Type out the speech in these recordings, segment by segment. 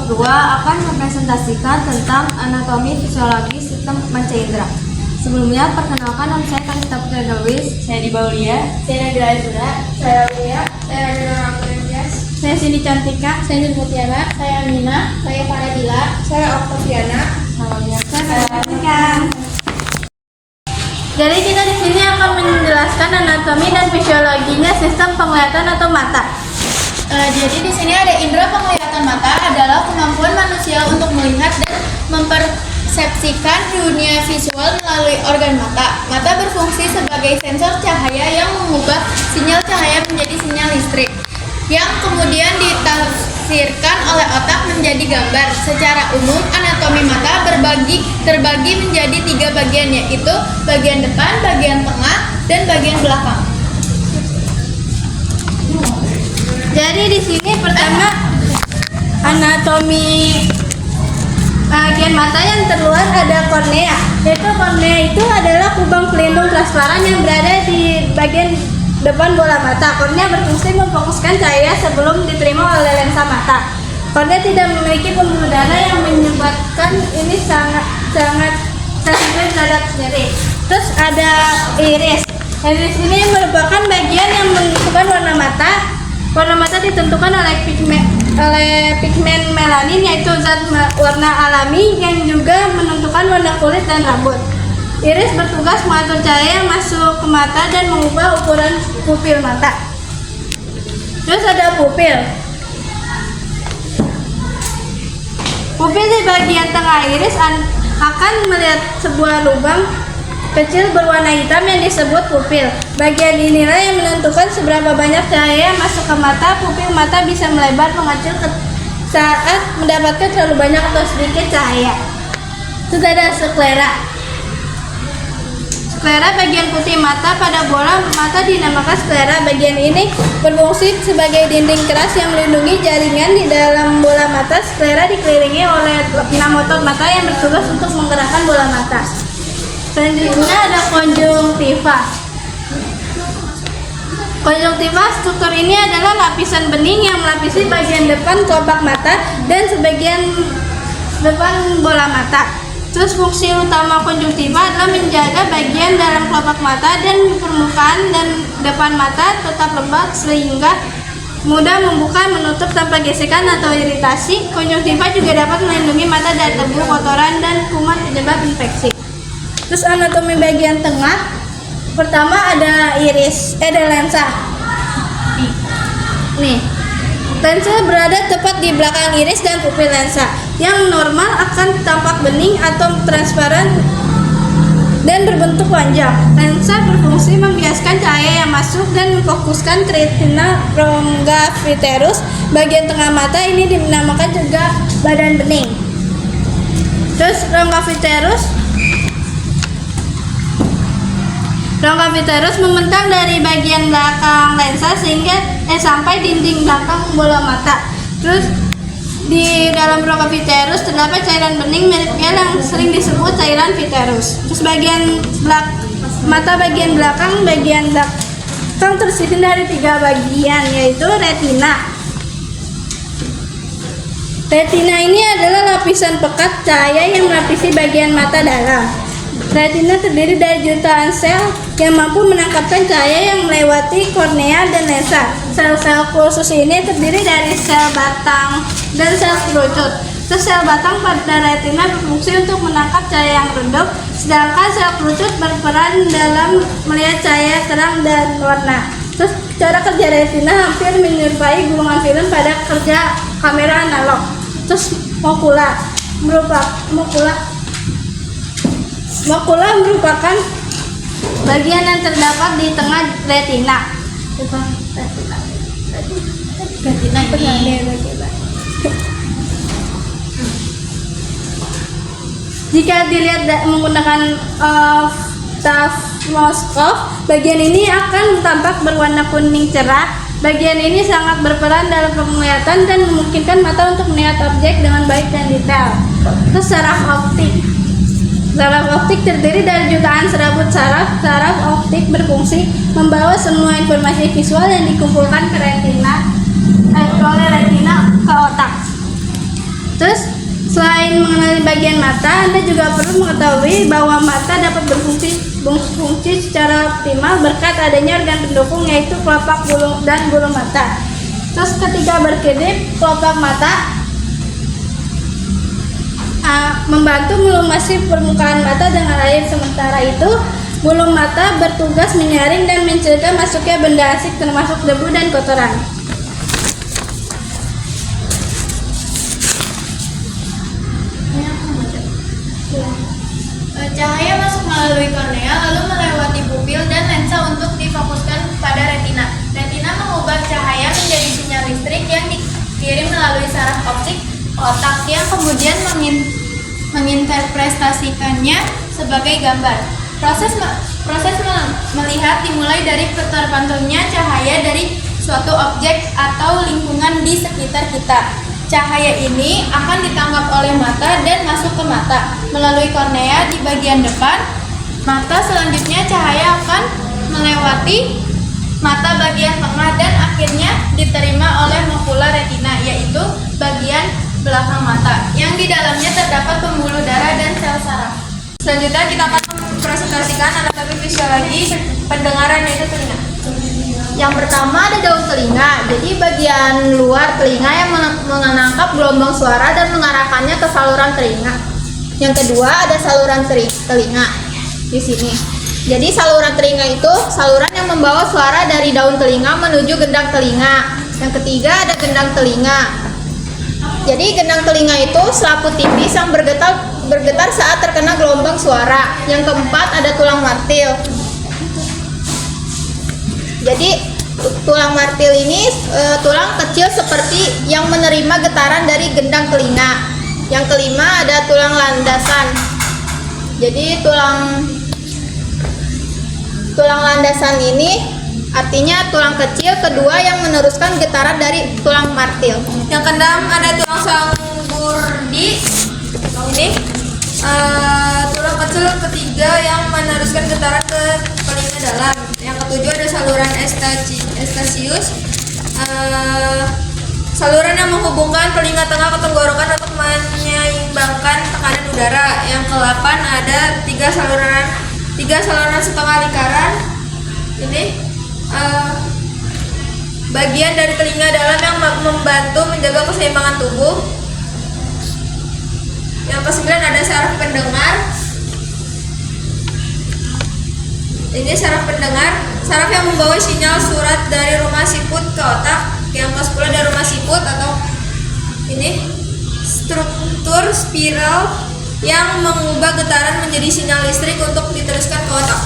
kelompok 2 akan mempresentasikan tentang anatomi fisiologi sistem panca indera. Sebelumnya, perkenalkan nama saya Kalista Putri Darwis. Saya di Baulia. Saya Nabila Azura. Saya Lia. Saya Nabila Rampurenjas. Saya Cindy Cantika. Saya Nur Mutiara. Saya Amina. Saya Faradila. Saya Oktaviana. Salamnya. Saya Cantika. Jadi kita di sini akan menjelaskan anatomi dan fisiologinya sistem penglihatan atau mata. Jadi di sini ada indera penglihatan mata adalah kemampuan manusia untuk melihat dan mempersepsikan dunia visual melalui organ mata. Mata berfungsi sebagai sensor cahaya yang mengubah sinyal cahaya menjadi sinyal listrik, yang kemudian ditafsirkan oleh otak menjadi gambar. Secara umum, anatomi mata terbagi menjadi 3 bagian, yaitu bagian depan, bagian tengah, dan bagian belakang. Jadi di sini pertama anatomi bagian mata yang terluar ada kornea. Yaitu kornea itu adalah kubang pelindung transparan yang berada di bagian depan bola mata. Kornea berfungsi memfokuskan cahaya sebelum diterima oleh lensa mata. Kornea tidak memiliki pembuluh darah yang menyebabkan ini sangat sensitif terhadap nyeri. Terus ada iris. Iris ini merupakan bagian yang menentukan warna mata. Warna mata ditentukan oleh pigmen melanin, yaitu zat warna alami yang juga menentukan warna kulit dan rambut. Iris bertugas mengatur cahaya yang masuk ke mata dan mengubah ukuran pupil mata. Terus ada pupil. Pupil di bagian tengah iris akan melihat sebuah lubang kecil berwarna hitam yang disebut pupil. Bagian inilah yang menentukan seberapa banyak cahaya yang masuk ke mata. Pupil mata bisa melebar mengecil saat mendapatkan terlalu banyak atau sedikit cahaya. Terus ada sklera. Sklera bagian putih mata pada bola mata dinamakan sklera. Bagian ini berfungsi sebagai dinding keras yang melindungi jaringan di dalam bola mata. Sklera dikelilingi oleh 6 otot mata yang bertugas untuk menggerakkan bola mata. Selanjutnya ada konjungtiva. Konjungtiva, struktur ini adalah lapisan bening yang melapisi bagian depan kelopak mata dan sebagian depan bola mata. Terus fungsi utama konjungtiva adalah menjaga bagian dalam kelopak mata dan permukaan dan depan mata tetap lembab sehingga mudah membuka menutup tanpa gesekan atau iritasi. Konjungtiva juga dapat melindungi mata dari debu, kotoran, dan kuman penyebab infeksi. Terus anatomi bagian tengah, pertama ada iris, ada lensa. Nih, lensa berada tepat di belakang iris dan pupil lensa. Yang normal akan tampak bening atau transparan dan berbentuk panjang. Lensa berfungsi membiaskan cahaya yang masuk dan memfokuskan ke retina longaviterus. Bagian tengah mata ini dinamakan juga badan bening. Terus longaviterus membentang dari bagian belakang lensa sehingga sampai dinding belakang bola mata. Terus di dalam longaviterus terdapat cairan bening mirip gel yang sering disebut cairan viterus. Terus bagian mata bagian belakang tersusun dari 3 bagian, yaitu retina. Retina ini adalah lapisan pekat cahaya yang melapisi bagian mata dalam. Retina terdiri dari jutaan sel yang mampu menangkapkan cahaya yang melewati kornea dan lensa. Sel-sel khusus ini terdiri dari sel batang dan sel kerucut. Terus sel batang pada retina berfungsi untuk menangkap cahaya yang redup, sedangkan sel kerucut berperan dalam melihat cahaya terang dan warna. Terus cara kerja retina hampir menyerupai gulungan film pada kerja kamera analog. Terus makula merupakan bagian yang terdapat di tengah retina. Jika dilihat menggunakan ophthalmoskop, bagian ini akan tampak berwarna kuning cerah. Bagian ini sangat berperan dalam penglihatan dan memungkinkan mata untuk melihat objek dengan baik dan detail. Terus saraf optik. Saraf optik terdiri dari jutaan serabut saraf. Saraf optik berfungsi membawa semua informasi visual yang dikumpulkan oleh retina ke otak. Terus selain mengenali bagian mata, Anda juga perlu mengetahui bahwa mata dapat berfungsi secara optimal berkat adanya organ pendukung yaitu kelopak bulu dan bulu mata. Terus ketika berkedip, kelopak mata membantu melumasi permukaan mata dengan air. Sementara itu, bulu mata bertugas menyaring dan mencegah masuknya benda asing termasuk debu dan kotoran. Cahaya masuk melalui kornea lalu melewati pupil dan lensa untuk difokuskan pada retina. Retina mengubah cahaya menjadi sinyal listrik yang dikirim melalui saraf optik otak yang kemudian menginterpretasikannya sebagai gambar. Proses melihat dimulai dari terpantulnya cahaya dari suatu objek atau lingkungan di sekitar kita. Cahaya ini akan ditangkap oleh mata dan masuk ke mata melalui kornea di bagian depan mata. Selanjutnya cahaya akan melewati mata bagian tengah dan akhirnya diterima oleh makula retina, yaitu bagian belakang mata yang di dalamnya terdapat pembuluh darah dan sel saraf. Selanjutnya kita akan mempresentasikan anatomi fisiologi pendengaran yaitu telinga. Yang pertama ada daun telinga. Jadi bagian luar telinga yang menangkap gelombang suara dan mengarahkannya ke saluran telinga. Yang kedua ada saluran telinga di sini. Jadi saluran telinga itu saluran yang membawa suara dari daun telinga menuju gendang telinga. Yang ketiga ada gendang telinga. Jadi gendang telinga itu selaput tipis yang bergetar saat terkena gelombang suara. Yang keempat ada tulang martil. Jadi tulang martil ini tulang kecil seperti yang menerima getaran dari gendang telinga. Yang kelima ada tulang landasan. Jadi tulang landasan ini artinya tulang kecil kedua yang meneruskan getaran dari tulang martil. Yang keenam ada tulang sanggurdi. Ini tulang kecil ketiga yang meneruskan getaran ke telinga dalam. Yang ketujuh ada saluran Eustachius, saluran yang menghubungkan telinga tengah ke tenggorokan untuk menyeimbangkan tekanan udara. Yang ke-8 ada tiga saluran setengah lingkaran. Ini bagian dari telinga dalam yang membantu menjaga keseimbangan tubuh. Yang ke-9 ada saraf pendengar. Ini saraf pendengar, saraf yang membawa sinyal surat dari rumah siput ke otak. Yang ke-10 ada rumah siput atau ini struktur spiral yang mengubah getaran menjadi sinyal listrik untuk diteruskan ke otak.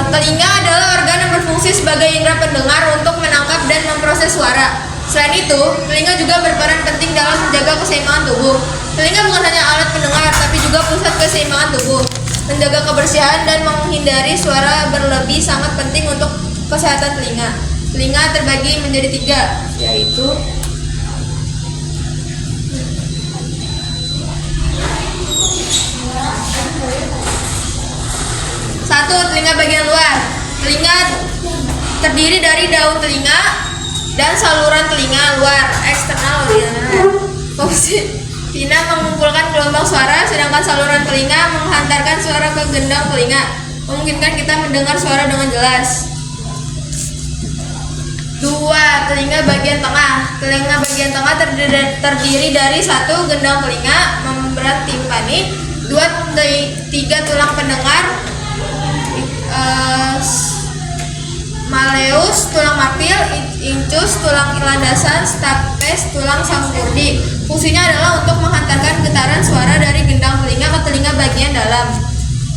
Telinga adalah organ yang berfungsi sebagai indera pendengar untuk menangkap dan memproses suara. Selain itu, telinga juga berperan penting dalam menjaga keseimbangan tubuh. Telinga bukan hanya alat pendengar, tapi juga pusat keseimbangan tubuh. Menjaga kebersihan dan menghindari suara berlebih sangat penting untuk kesehatan telinga. Telinga terbagi menjadi 3, yaitu satu, telinga bagian luar. Telinga terdiri dari daun telinga dan saluran telinga luar eksternal. Fungsi Tina mengumpulkan gelombang suara, sedangkan saluran telinga menghantarkan suara ke gendang telinga, memungkinkan kita mendengar suara dengan jelas. 2. Telinga bagian tengah. Telinga bagian tengah terdiri dari 1 gendang telinga, membran timpani, 2, 3 tulang pendengar, Maleus, tulang martil, incus, tulang landasan, stapes, tulang sanggurdi. Fungsinya adalah untuk menghantarkan getaran suara dari gendang telinga ke telinga bagian dalam.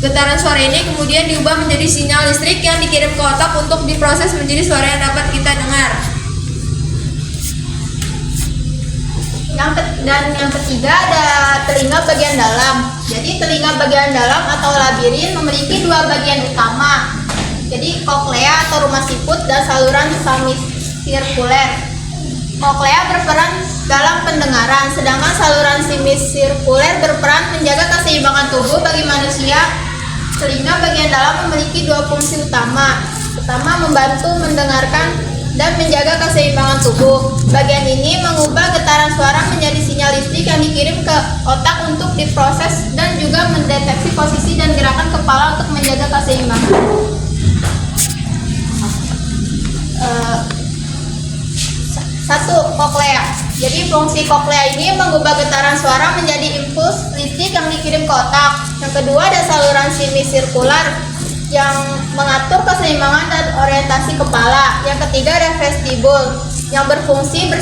Getaran suara ini kemudian diubah menjadi sinyal listrik yang dikirim ke otak untuk diproses menjadi suara yang dapat kita dengar. Yang ketiga ada telinga bagian dalam. Jadi telinga bagian dalam atau labirin memiliki dua bagian utama. Jadi koklea atau rumah siput dan saluran semisirkuler. Koklea berperan dalam pendengaran, sedangkan saluran semisirkuler berperan menjaga keseimbangan tubuh bagi manusia. Telinga bagian dalam memiliki dua fungsi utama. Pertama, membantu mendengarkan dan menjaga keseimbangan tubuh. Bagian ini mengubah getaran suara menjadi sinyal listrik yang dikirim ke otak untuk diproses dan juga mendeteksi posisi dan gerakan kepala untuk menjaga keseimbangan. Satu, koklea. Jadi fungsi koklea ini mengubah getaran suara menjadi impuls listrik yang dikirim ke otak. Yang kedua, ada saluran semisirkular yang mengatur keseimbangan dan orientasi kepala. Yang ketiga, ada vestibul yang berfungsi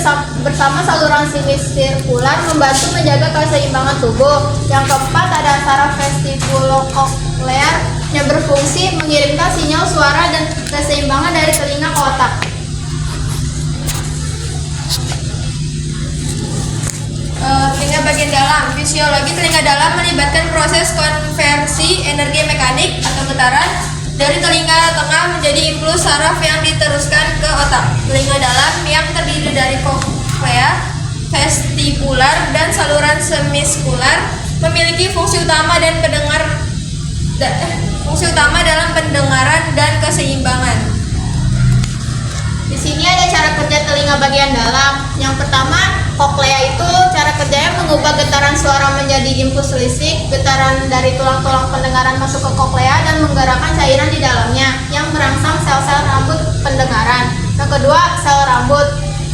bersama saluran semisirkular membantu menjaga keseimbangan tubuh. Yang keempat, ada saraf vestibulokoklear yang berfungsi mengirimkan sinyal suara dan keseimbangan dari telinga ke otak. Telinga bagian dalam. Fisiologi telinga dalam melibatkan proses konversi energi mekanik atau getaran dari telinga tengah menjadi impuls saraf yang diteruskan ke otak. Telinga dalam yang terdiri dari koklea, vestibular, dan saluran semiskular memiliki fungsi utama dalam pendengaran dan keseimbangan. Di sini ada cara kerja telinga bagian dalam. Yang pertama, koklea itu cara kerjanya mengubah getaran suara menjadi impuls listrik. Getaran dari tulang-tulang pendengaran masuk ke koklea dan menggerakkan cairan di dalamnya yang merangsang sel-sel rambut pendengaran. Yang kedua, sel rambut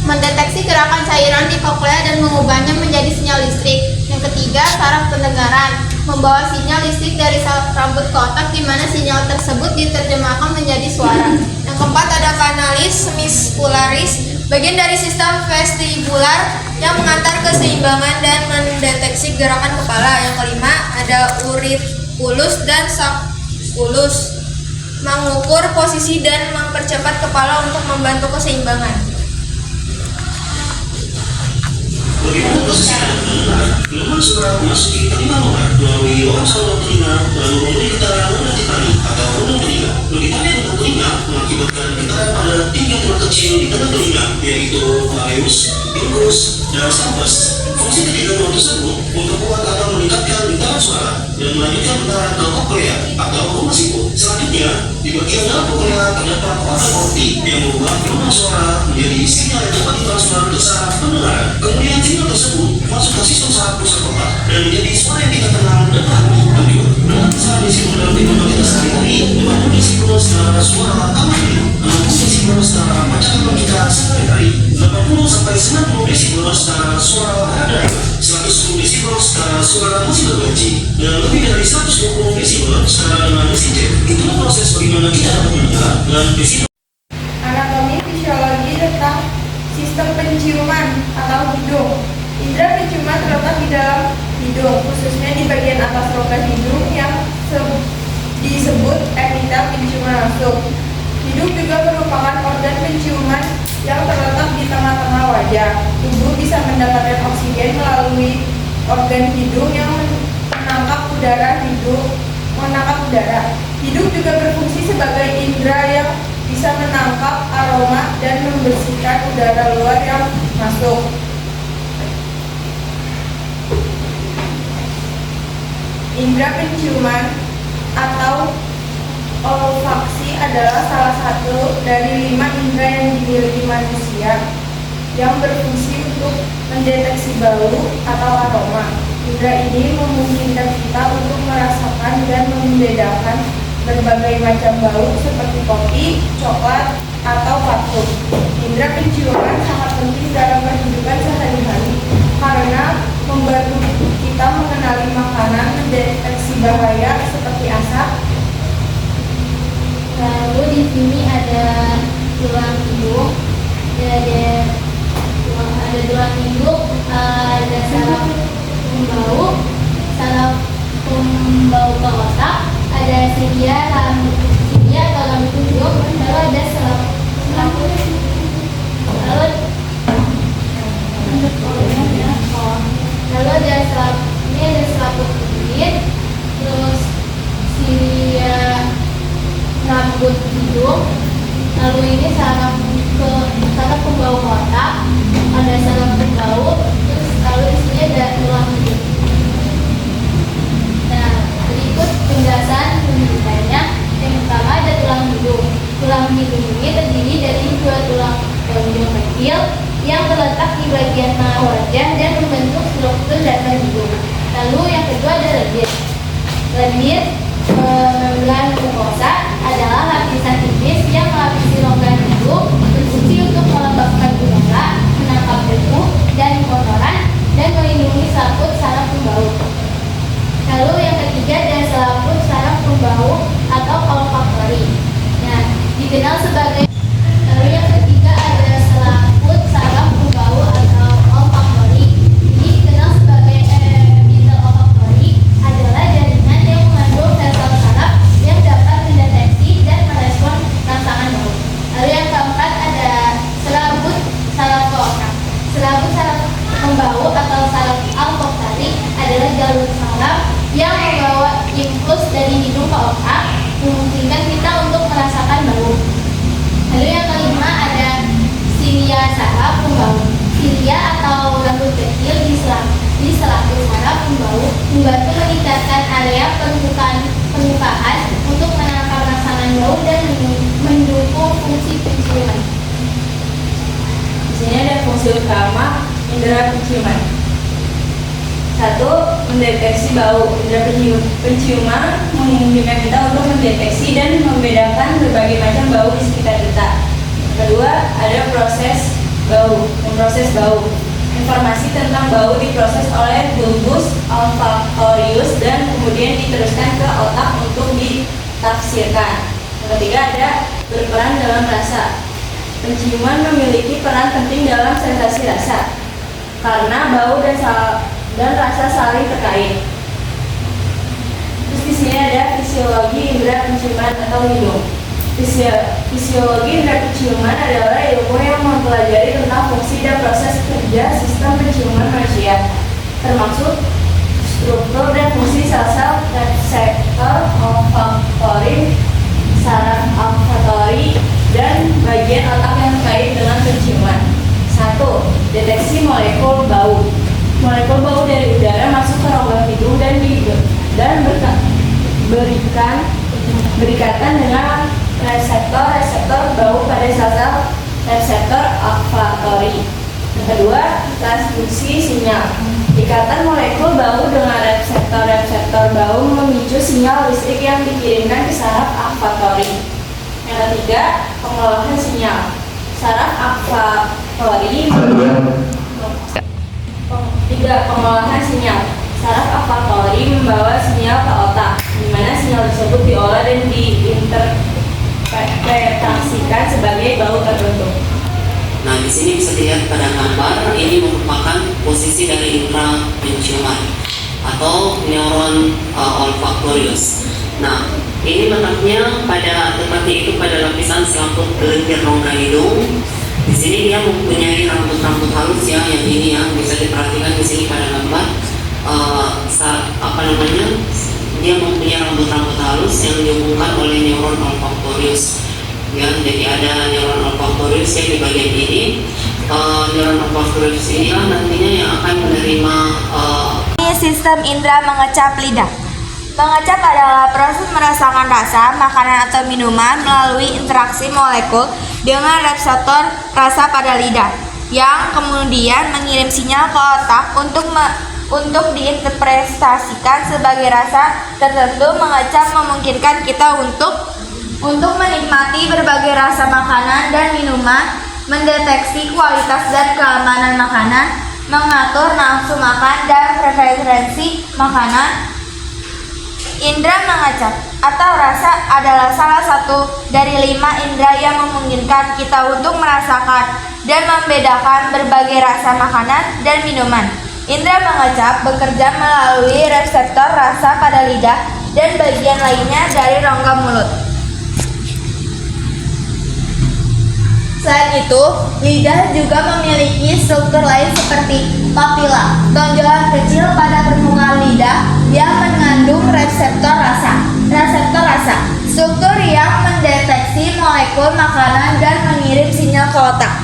mendeteksi gerakan cairan di koklea dan mengubahnya menjadi sinyal listrik. Yang ketiga, saraf pendengaran membawa sinyal listrik dari sel rambut ke otak di mana sinyal tersebut diterjemahkan menjadi suara. Yang keempat, ada kanalis semiskularis, bagian dari sistem vestibular yang mengantar keseimbangan dan mendeteksi gerakan kepala. Yang kelima, ada auriculus dan subculus, mengukur posisi dan mempercepat kepala untuk membantu keseimbangan. Bagaimana proses yang benar? Gelombang suara memasuki telinga luar melalui lubang saluran telinga lalu memberi getaran mengenai tali atau undang telinga. Begitu undang telinga mengakibatkan getaran pada 3 tulang kecil di tengah telinga, yaitu pharynx, incus, dan stapes. Fungsi ketiga tulang tersebut memperkuat atau meningkatkan getaran suara dan melanjutkan getaran ke koklea atau rumah siput. Selanjutnya, di bagian dalam koklea terdapat otak optik yang mengubah gelombang suara menjadi sinyal yang dapat ditransfer ke saraf pendengaran. Kemudian sinyal tersebut masuk ke sistem saraf pusat otak dan menjadi suara yang kita kenal dan pahami. Lanjut, dengan misalnya disiplin dalam kehidupan kita sehari-hari, membantu disiplin secara suara amati, membantu disiplin secara macam kita sehari-hari, 80 sampai 90 disiplin secara suara radar, 110 disiplin secara suara musik bergaji, dan lebih dari 120 disiplin secara dengan mesin jet. Itulah proses bagaimana kita dapat mendengar dan disiplin. Anatomi fisiologi tentang sistem penciuman atau hidung. Indra penciuman terletak di dalam hidung, khususnya di bagian atas rongga hidung yang disebut epithel penciuman langsung. Hidung juga merupakan organ penciuman yang terletak di tengah-tengah wajah. Tubuh bisa mendapatkan oksigen melalui organ hidung yang menangkap udara. Hidung juga berfungsi sebagai indera yang bisa menangkap aroma dan membersihkan udara luar yang masuk. Indera penciuman atau olfaksi adalah salah satu dari 5 indera yang dimiliki manusia yang berfungsi untuk mendeteksi bau atau aroma. Indera ini memungkinkan kita untuk merasakan dan membedakan berbagai macam bau seperti kopi, coklat, atau parfum. Indera penciuman sangat penting dalam kehidupan sehari-hari karena membantu kita mengenali makanan, mendeteksi bahaya seperti asap. Lalu di sini ada tulang hidung, ada tulang hidung, ada saraf pembau ke otak, ada silia atau lambung hidung, lalu ada selaput, lalu ada selaput kulit, Selanjutnya, membran mukosa adalah lapisan tipis yang melapisi rongga hidung, berfungsi untuk melembabkan udara, menangkap debu dan kotoran, dan melindungi selaput saraf pembau. Lalu yang ketiga ada selaput saraf pembau atau olfaktori. Nah, dikenal sebagai lalu yang ketiga ada selaput saraf pembau atau olfaktori. Ini dikenal sebagai epithel olfaktori adalah jaringan yang mengandung sel-sel saraf yang dapat mendeteksi dan merespon rangsangan bau. Lalu yang keempat ada selaput saraf kotak. Selaput saraf pembau atau saraf olfaktori adalah jalur saraf yang membawa impuls dari hidung ke otak, memungkinkan kita untuk merasakan bau. Lalu yang kelima ada silia saraf pembau. Silia atau rambut kecil di selaput saraf pembau membantu meningkatkan area permukaan untuk menangkap rangsangan bau dan mendukung fungsi penciuman. Di sini ada fungsi utama indera penciuman. 1. Mendeteksi bau. Indera penciuman memungkinkan kita untuk mendeteksi dan membedakan berbagai macam bau di sekitar kita. Kedua, ada proses bau, memproses bau. Informasi tentang bau diproses oleh bulbus olfaktorius dan kemudian diteruskan ke otak untuk ditafsirkan. Yang ketiga ada berperan dalam rasa. Penciuman memiliki peran penting dalam sensasi rasa karena bau dan rasa saling terkait. Terus di sini ada fisiologi indera penciuman atau hidung. Fisiologi indera penciuman adalah ilmu yang mempelajari tentang fungsi dan proses kerja sistem penciuman manusia, termasuk struktur dan fungsi sel-sel reseptor olfaktori, saraf olfaktori, dan bagian otak yang terkait dengan penciuman. 1. Deteksi molekul bau. Molekul bau dari udara masuk ke rongga hidung dan berikatan dengan reseptor bau pada sel-sel reseptor olfaktori. Yang kedua, transduksi sinyal. Ikatan molekul bau dengan reseptor bau memicu sinyal listrik yang dikirimkan ke saraf olfaktori. Yang ketiga, pengolahan sinyal. Saraf olfaktori pengolahan sinyal. Saraf olfaktori membawa sinyal ke otak, di mana sinyal tersebut diolah dan diinterpretasikan sebagai bau tertentu. Nah, di sini bisa dilihat pada gambar ini merupakan posisi dari indera penciuman atau neuron olfaktorius. Nah, ini letaknya tepatnya itu pada lapisan selaput lendir rongga hidung. Di sini dia mempunyai rambut-rambut halus ya, yang ini yang bisa diperhatikan di sini pada gambar. Dia mempunyai rambut-rambut halus yang dihubungkan oleh neuron olfaktorius. Ya, jadi ada neuron olfaktorius yang di bagian ini. Neuron olfaktorius inilah nantinya yang akan menerima sistem indera mengecap lidah. Mengecap adalah proses merasakan rasa, makanan atau minuman melalui interaksi molekul dengan reseptor rasa pada lidah, yang kemudian mengirim sinyal ke otak untuk diinterpretasikan sebagai rasa tertentu. Mengecap memungkinkan kita untuk menikmati berbagai rasa makanan dan minuman, mendeteksi kualitas dan keamanan makanan, mengatur nafsu makan dan preferensi makanan. Indera mengecap atau rasa adalah salah satu dari 5 indera yang memungkinkan kita untuk merasakan dan membedakan berbagai rasa makanan dan minuman. Indera mengecap bekerja melalui reseptor rasa pada lidah dan bagian lainnya dari rongga mulut. Selain itu, lidah juga memiliki struktur lain seperti papila, tonjolan kecil pada permukaan lidah yang mengandung reseptor rasa. Struktur yang mendeteksi molekul makanan dan mengirim sinyal ke otak.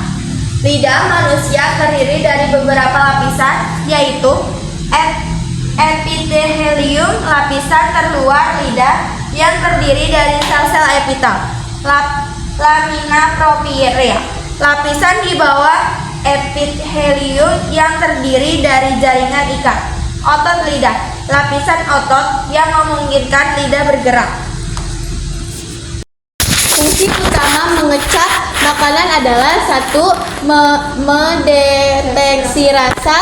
Lidah manusia terdiri dari beberapa lapisan, yaitu epithelium, lapisan terluar lidah yang terdiri dari sel-sel epitel. Lamina propria, lapisan di bawah epithelium yang terdiri dari jaringan ikat. Otot lidah, lapisan otot yang memungkinkan lidah bergerak. Fungsi utama mengecap makanan adalah 1. Mendeteksi rasa,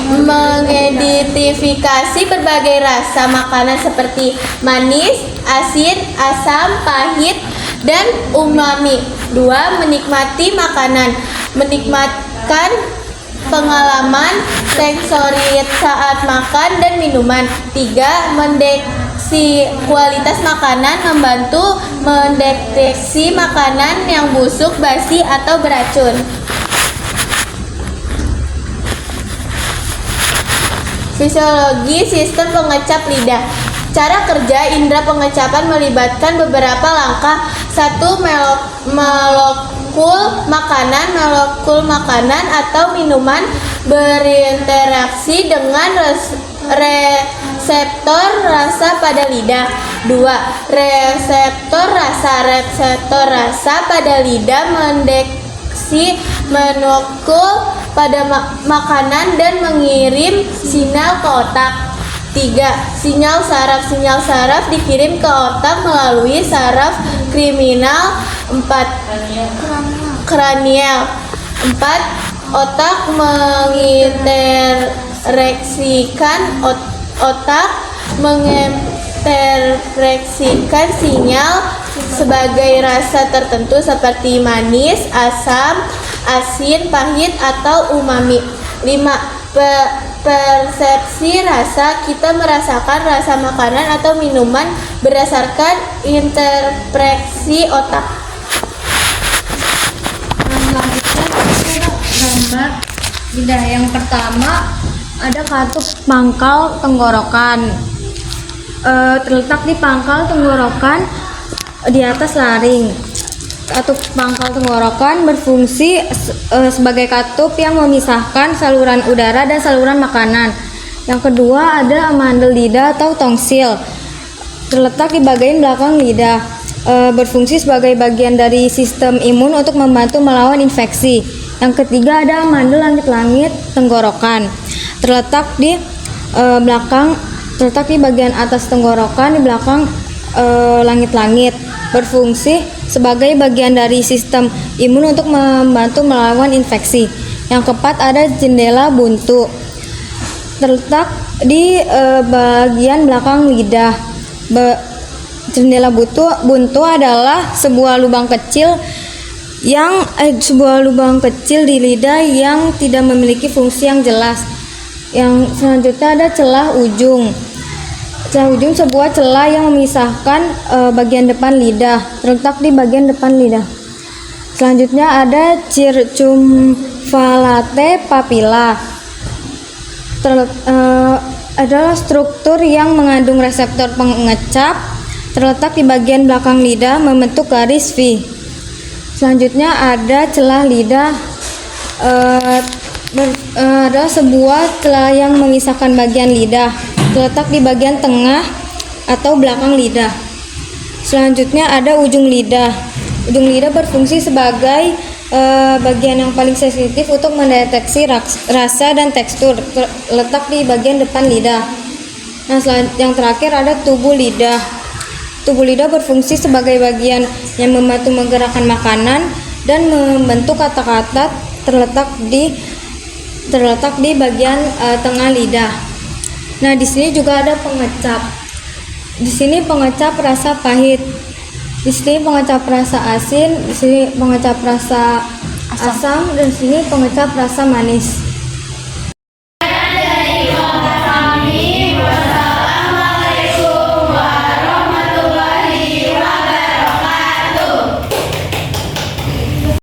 mengidentifikasi berbagai rasa makanan seperti manis, asin, asam, pahit, dan umami. 2. Menikmati makanan, menikmatkan pengalaman sensori saat makan dan minuman. 3. Mendeteksi kualitas makanan, membantu mendeteksi makanan yang busuk, basi, atau beracun. Fisiologi sistem pengecap lidah. Cara kerja indera pengecapan melibatkan beberapa langkah. 1. Molekul makanan atau minuman berinteraksi dengan reseptor rasa pada lidah. 2. Reseptor rasa pada lidah mendeteksi molekul pada makanan dan mengirim sinyal ke otak. 3. Sinyal saraf dikirim ke otak melalui saraf kriminal. 4. Kranial. 4. Otak menginterpreksikan sinyal sebagai rasa tertentu seperti manis, asam, asin, pahit, atau umami. 5. Persepsi rasa. Kita merasakan rasa makanan atau minuman berdasarkan interpreksi otak. Selanjutnya gambar lidah. Yang pertama ada katup pangkal tenggorokan. Terletak di pangkal tenggorokan di atas laring. Katup pangkal tenggorokan berfungsi sebagai katup yang memisahkan saluran udara dan saluran makanan. Yang kedua ada amandel lidah atau tongsil. Terletak di bagian belakang lidah. Berfungsi sebagai bagian dari sistem imun untuk membantu melawan infeksi. Yang ketiga ada amandel langit-langit tenggorokan. Terletak di bagian atas tenggorokan di belakang langit-langit. Berfungsi sebagai bagian dari sistem imun untuk membantu melawan infeksi. Yang keempat ada jendela buntu. Terletak di bagian belakang lidah. Jendela buntu adalah sebuah lubang kecil di lidah yang tidak memiliki fungsi yang jelas. Yang selanjutnya ada celah ujung. Celah ujung sebuah celah yang memisahkan bagian depan lidah, terletak di bagian depan lidah. Selanjutnya ada circumvallate papilla. Adalah struktur yang mengandung reseptor pengecap, terletak di bagian belakang lidah membentuk garis V. Selanjutnya ada celah lidah. Ada sebuah celah yang memisahkan bagian lidah, terletak di bagian tengah atau belakang lidah. Selanjutnya ada ujung lidah. Ujung lidah berfungsi sebagai bagian yang paling sensitif untuk mendeteksi rasa dan tekstur, terletak di bagian depan lidah. Nah, yang terakhir ada tubuh lidah. Tubuh lidah berfungsi sebagai bagian yang membantu menggerakkan makanan dan membentuk kata-kata, terletak di bagian tengah lidah. Nah, di sini juga ada pengecap. Di sini pengecap rasa pahit. Di sini pengecap rasa asin, di sini pengecap rasa asam, dan di sini pengecap rasa manis.